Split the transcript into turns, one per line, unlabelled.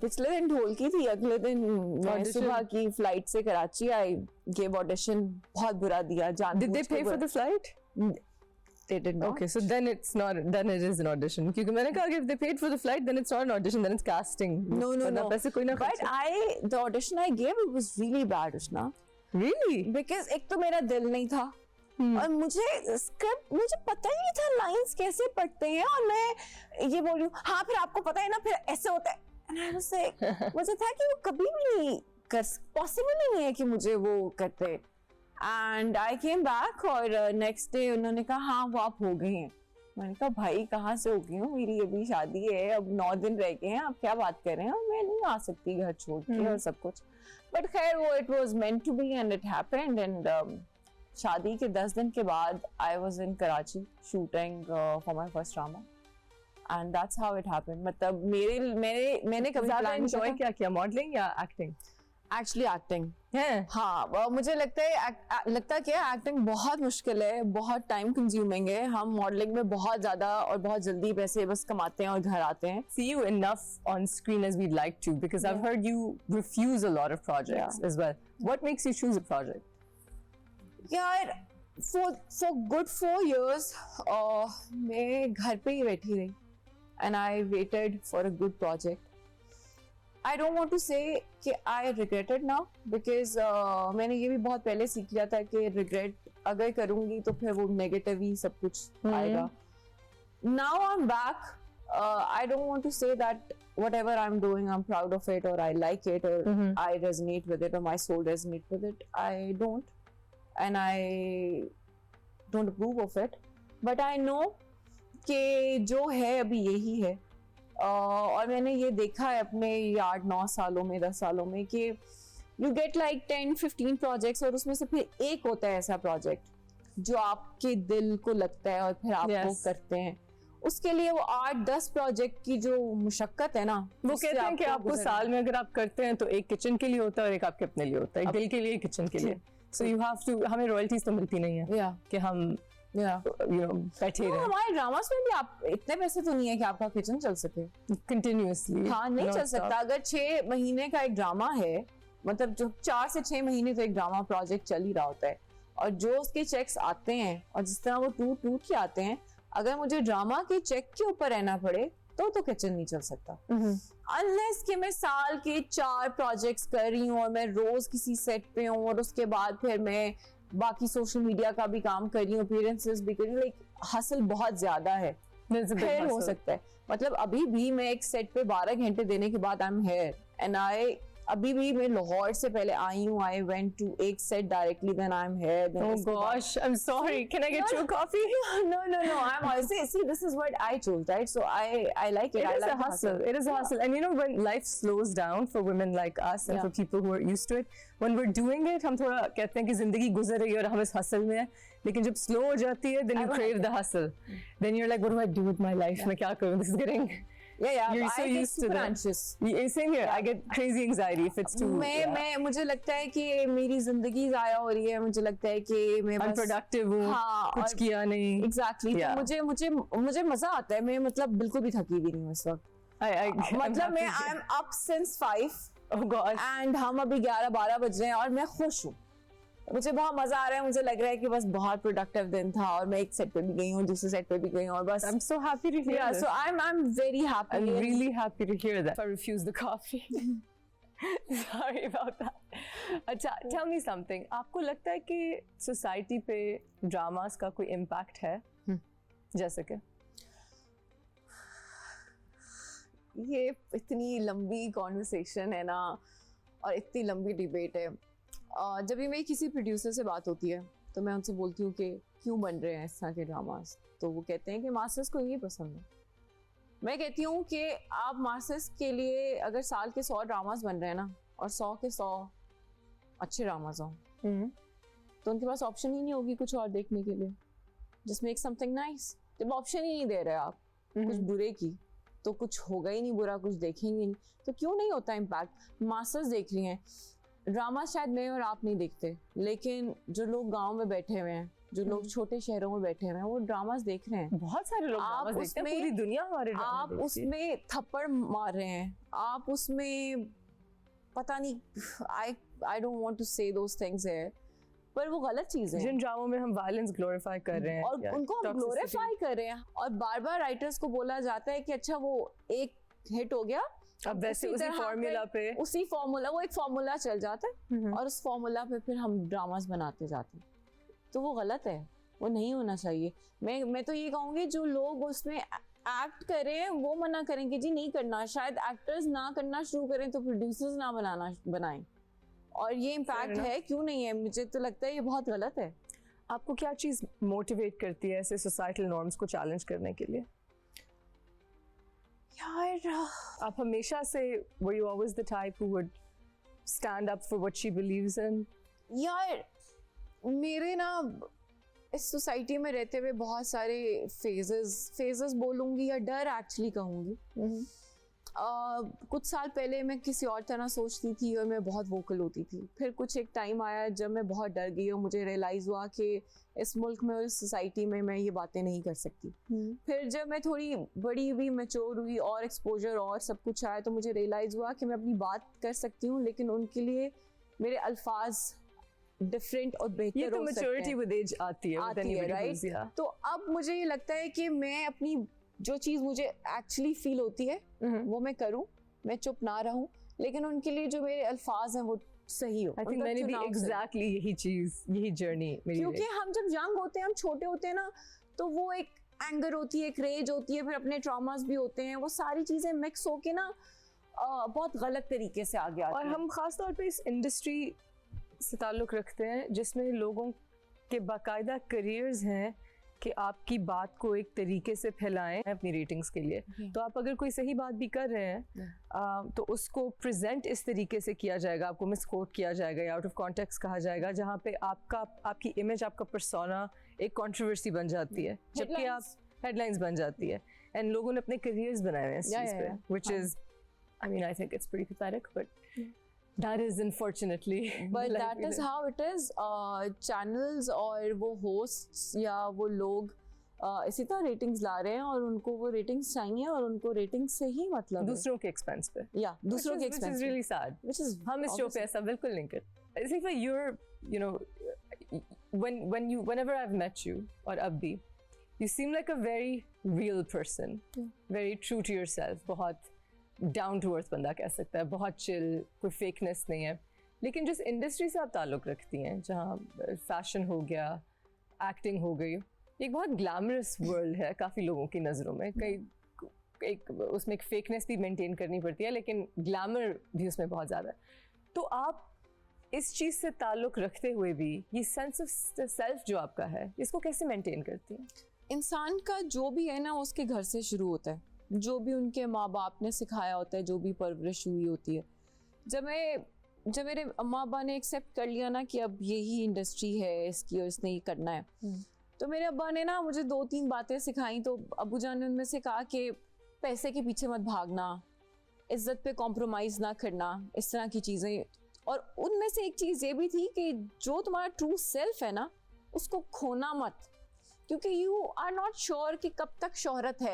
पिछले दिन ढोलकी थी, अगले दिन मैं
Audition.
सुबह की फ्लाइट से कराची आई, गेव ऑडिशन, बहुत बुरा दिया।
Did they pay for the flight?
They did not.
Okay, so then it is an audition. क्योंकि मैंने कहा कि if they paid for the flight, then it's not an audition, then it's casting.
No.
वरना पैसे कोई ना
But the audition I gave, it was really bad, Ushna.
Really?
Because एक तो मेरा दिल नहीं था, और मुझे स्क्रिप्ट, मुझे पता ही नहीं था लाइंस कैसे पढ़ते हैं, और मैं ये बोल रही हूँ, हाँ फिर आपको पता है ना, फिर ऐसे होता है। And I was like, मुझे था कि वो कभी भी नहीं पॉसिबल ही नहीं है कि मुझे वो करते। एंड आई केम बैक और नेक्स्ट डे उन्होंने कहा हाँ वो आप हो गई हैं। मैंने कहा भाई कहाँ से हो गई हूँ, मेरी अभी शादी है, अब 9 दिन रह गए हैं, आप क्या बात कर रहे हैं, और मैं नहीं आ सकती घर छोड़ के और सब कुछ। बट खैर वो it was meant to be and it happened. And शादी के 10 दिन के बाद I was in Karachi shooting for my first drama, and that's how it happened. मतलब मैंने कभी
ज़्यादा enjoy क्या किया, मॉडलिंग या एक्टिंग?
एक्चुअली एक्टिंग
है।
हाँ, मुझे लगता है कि एक्टिंग बहुत मुश्किल है, बहुत टाइम कंज्यूमिंग है। हम मॉडलिंग में बहुत ज्यादा और बहुत जल्दी पैसे बस कमाते हैं और घर आते हैं।
See you enough on screen as we'd like to, because I've heard you refuse a lot of projects as well. What makes you choose a project?
यार for good 4 years मैं घर पे ही बैठी रही, and I waited for a good project. I don't want to say कि I regret it now, because मैंने ये भी बहुत पहले सीख लिया था कि regret अगर करूंगी तो फिर वो negative ही सब कुछ आएगा। Now I'm back. I don't want to say that whatever I'm doing, I'm proud of it, or I like it, or I resonate with it, or my soul resonates with it. I don't, and I don't approve of it. But I know कि जो है अभी यही है। और मैंने ये देखा है अपने 8-9 सालों में, 10 सालों में, कि यू गेट लाइक 10-15 प्रोजेक्ट्स, और उसमें से फिर एक होता है ऐसा प्रोजेक्ट जो आपके दिल को लगता है और फिर आप वो करते हैं। उसके लिए वो 8-10 प्रोजेक्ट की जो मुशक्कत है ना,
वो कहते हैं कि आपको साल में अगर आप करते हैं तो एक किचन के लिए होता है और एक आपके अपने लिए होता है, एक दिल के लिए, किचन के लिए। सो यू हैव टू, हमें रॉयल्टीज तो मिलती नहीं है कि हम बैठे रहे।
हमारे ड्रामास में भी आप इतने पैसे तो नहीं है कि आपका किचन चल सके
कंटिन्यूअसली।
हाँ, नहीं चल सकता। अगर 6 महीने का एक ड्रामा है, मतलब जो 4 से 6 महीने तो एक ड्रामा प्रोजेक्ट चल ही रहा होता है, और जो उसके चेक्स आते हैं और जिस तरह वो टूट के आते हैं, अगर मुझे ड्रामा के चेक के ऊपर रहना पड़े तो किचन नहीं चल सकता। अनलेस कि मैं साल के 4 प्रोजेक्ट्स कर रही हूँ और मैं रोज किसी सेट पे हूँ, और उसके बाद फिर मैं बाकी सोशल मीडिया का भी काम कर रही हूँ, अपीयरेंसेस भी कर रही हूँ, लाइक हसल बहुत ज्यादा है, फिर हो सकता है। मतलब अभी भी मैं एक सेट पे 12 घंटे देने के बाद आई एम हियर, एंड अभी भी मैं लाहौर से पहले आई हूँ, आई वेंट टू एक set directly, then I am here.
Oh gosh, I'm sorry. Can I get you a coffee?
No. I'm honestly, see, this is what I chose, right? So I like it.
It is a hustle. It is a hustle. And you know, when life slows down for women like us and for people who are used to it, when we're doing it, हम थोड़ा कहते हैं कि जिंदगी गुजर रही है और हम इस hustle में हैं, लेकिन जब slow हो जाती है, then you crave the hustle. Then you're like, what do I do with my life? मैं क्या करूँ? This is getting You're so used to that. Same here. I get crazy anxiety if it's too.
मैं मुझे लगता है कि मेरी जिंदगी जाया हो रही है, मुझे लगता है कि मैं
unproductive हूँ, कुछ किया नहीं।
Exactly. तो मुझे मजा आता है, मैं मतलब बिल्कुल भी थकी भी नहीं हूँ इस वक्त। मतलब मैं I am up since 5.
Oh God.
And हम अभी 11-12 बज रहे हैं और मैं खुश हूँ, मुझे बहुत मजा आ रहा है। मुझे लग रहा है कि बस बहुत प्रोडक्टिव दिन था, और मैं एक सेट पे भी गई हूँ, दूसरे सेट पे भी गई हूँ, और बस
I'm so happy to hear this.
So I'm very happy.
I'm really happy to hear that. I refuse the coffee. Sorry about that. अच्छा, tell me something. आपको लगता है कि सोसाइटी पे ड्रामास का कोई इम्पैक्ट है? जैसे कि
ये इतनी लंबी कॉन्वर्सेशन है ना, और इतनी लंबी डिबेट है। जब भी मेरी किसी प्रोड्यूसर से बात होती है तो मैं उनसे बोलती हूँ कि क्यों बन रहे हैं इस तरह के ड्रामास, तो वो कहते हैं कि मास्टर्स को ये पसंद है। मैं कहती हूँ कि आप मास्टर्स के लिए अगर साल के 100 ड्रामास बन रहे हैं ना, और 100 के 100 अच्छे ड्रामास हों, तो उनके पास ऑप्शन ही नहीं होगी कुछ और देखने के लिए। Just make something nice. जब ऑप्शन ही नहीं दे रहे आप कुछ बुरे की, तो कुछ होगा ही नहीं बुरा, कुछ देखेंगे नहीं, तो क्यों नहीं होता इम्पैक्ट। मास्टर्स देख रही हैं, ड्रामा शायद मैं और आप नहीं देखते, लेकिन जो लोग गांव में बैठे हुए हैं जो लोग छोटे शहरों में बैठे हुए हैं वो ड्रामास देख रहे हैं।
बहुत सारे लोग
आप
ड्रामा देखते हैं,
उसमें-
पूरी दुनिया हमारे ड्रामा
आप
देखती है।
उसमें थप्पड़ मार रहे हैं, आप उसमें पता नहीं, आई डोंट वांट टू से दोस थिंग्स है, पर वो गलत चीज है
जिन ड्रामों में हम वायलेंस ग्लोरीफाई कर रहे हैं
और
या
उनको हम
toxicity-
ग्लोरीफाई कर रहे हैं, और बार बार राइटर्स को बोला जाता है कि अच्छा वो एक हिट हो गया,
अब वैसे उसी
तरह
फॉर्मूला पे
उसी फॉर्मूला, वो एक फॉर्मूला चल जाता है और उस फॉर्मूला पे फिर हम ड्रामास बनाते जाते हैं, तो वो गलत है, वो नहीं होना चाहिए। मैं तो ये कहूँगी जो लोग उसमें एक्ट करें वो मना करेंगे जी नहीं करना, शायद एक्टर्स ना करना शुरू करें तो प्रोड्यूसर्स ना बनाएं, और ये इम्पैक्ट है, क्यों नहीं है, मुझे तो लगता है ये बहुत गलत है।
आपको क्या चीज मोटिवेट करती है ऐसे सोसाइटल नॉर्म्स को चैलेंज करने के लिए?
यार
आप हमेशा से were you always the type who would stand up for what she believes in?
यार मेरे ना इस सोसाइटी में रहते हुए बहुत सारे फेजेस बोलूँगी या डर एक्चुअली कहूँगी। कुछ साल पहले मैं किसी और तरह सोचती थी और मैं बहुत वोकल होती थी, फिर कुछ एक टाइम आया जब मैं बहुत डर गई और मुझे रियलाइज़ हुआ कि इस मुल्क में और इस सोसाइटी में मैं ये बातें नहीं कर सकती। फिर जब मैं थोड़ी बड़ी हुई, मैच्योर हुई और एक्सपोजर और सब कुछ आया तो मुझे रियलाइज़ हुआ कि मैं अपनी बात कर सकती हूँ, लेकिन उनके लिए मेरे अल्फाज डिफरेंट और
ये
बेहतर
तो
हो सकते
मैच्योरिटी
हैं,
विद एज आती है with
आती है,
anybody
राइट?
who's- yeah.
तो अब मुझे ये लगता है कि मैं अपनी जो चीज़ मुझे एक्चुअली फील होती है वो मैं करूं, मैं चुप ना रहूं, लेकिन उनके लिए जो मेरे अल्फाज हैं वो सही हो।
I think
उनका
मैंने भी
चुनाव सही हो।
exactly यही चीज, यही जर्नी मेरी
क्योंकि हम जब यंग होते हैं, हम छोटे होते हैं ना, तो वो एक एंगर होती है, एक रेज होती है, फिर अपने ट्रॉमास भी होते हैं, वो सारी चीज़ें मिक्स होके ना बहुत गलत तरीके से आगे आती
और
हैं।
हम खास तौर पे इस इंडस्ट्री से ताल्लुक़ रखते हैं जिसमें लोगों के बाकायदा करियर्स हैं कि आपकी बात को एक तरीके से फैलाएं अपनी रेटिंग्स के लिए। तो आप अगर कोई सही बात भी कर रहे हैं तो उसको प्रेजेंट इस तरीके से किया जाएगा, आपको मिसकोट किया जाएगा या आउट ऑफ कॉन्टेक्स्ट कहा जाएगा, जहाँ पे आपकी इमेज, आपका पर्सोना एक कंट्रोवर्सी बन जाती है, जबकि आप हेडलाइंस बन जाती है, एंड लोगों ने अपने करियर्स बनाए हैं इस चीज़ पे, which is I mean, I think it's pretty pathetic, but that is unfortunately.
But
the life
that
we
is
live.
how it is. Channels और वो hosts या वो लोग इसी तरह रेटिंग्स ला रहे हैं और उनको वो रेटिंग्स चाहिए और उनको रेटिंग्स से ही मतलब है।
दूसरों के एक्सपेंस पे,
या दूसरों के
which is
expense
really sad.
which is
हम इस शो पे ऐसा बिल्कुल नहीं करते। See, for you're, you know, whenever I've met you और अब भी, you seem like a very real person, very true to yourself, बहुत डाउन टू अर्थ बंदा कह सकता है, बहुत चिल, कोई फेकनेस नहीं है। लेकिन जिस इंडस्ट्री से आप ताल्लुक़ रखती हैं, जहाँ फैशन हो गया, एक्टिंग हो गई, एक बहुत ग्लैमरस वर्ल्ड है काफ़ी लोगों की नज़रों में। एक उसमें एक फेकनेस भी मेंटेन करनी पड़ती है, लेकिन ग्लैमर भी उसमें बहुत ज़्यादा है। तो आप इस चीज़ से ताल्लुक़ रखते हुए भी ये सेंस ऑफ सेल्फ जो आपका है, इसको कैसे मेंटेन करती हैं?
इंसान का जो भी है ना उसके घर से शुरू होता है, जो भी उनके माँ बाप ने सिखाया होता है, जो भी परवरिश हुई होती है। जब मेरे अम्मा अब्बा ने एक्सेप्ट कर लिया ना कि अब यही इंडस्ट्री है इसकी और इसने ही करना है, तो मेरे अब्बा ने ना मुझे 2-3 बातें सिखाई। तो अब्बू जान ने उनमें से कहा कि पैसे के पीछे मत भागना, इज्जत पे कॉम्प्रोमाइज़ ना करना, इस तरह की चीज़ें। और उनमें से एक चीज़ ये भी थी कि जो तुम्हारा ट्रू सेल्फ है ना उसको खोना मत, क्योंकि यू आर नॉट श्योर कि कब तक शोहरत है।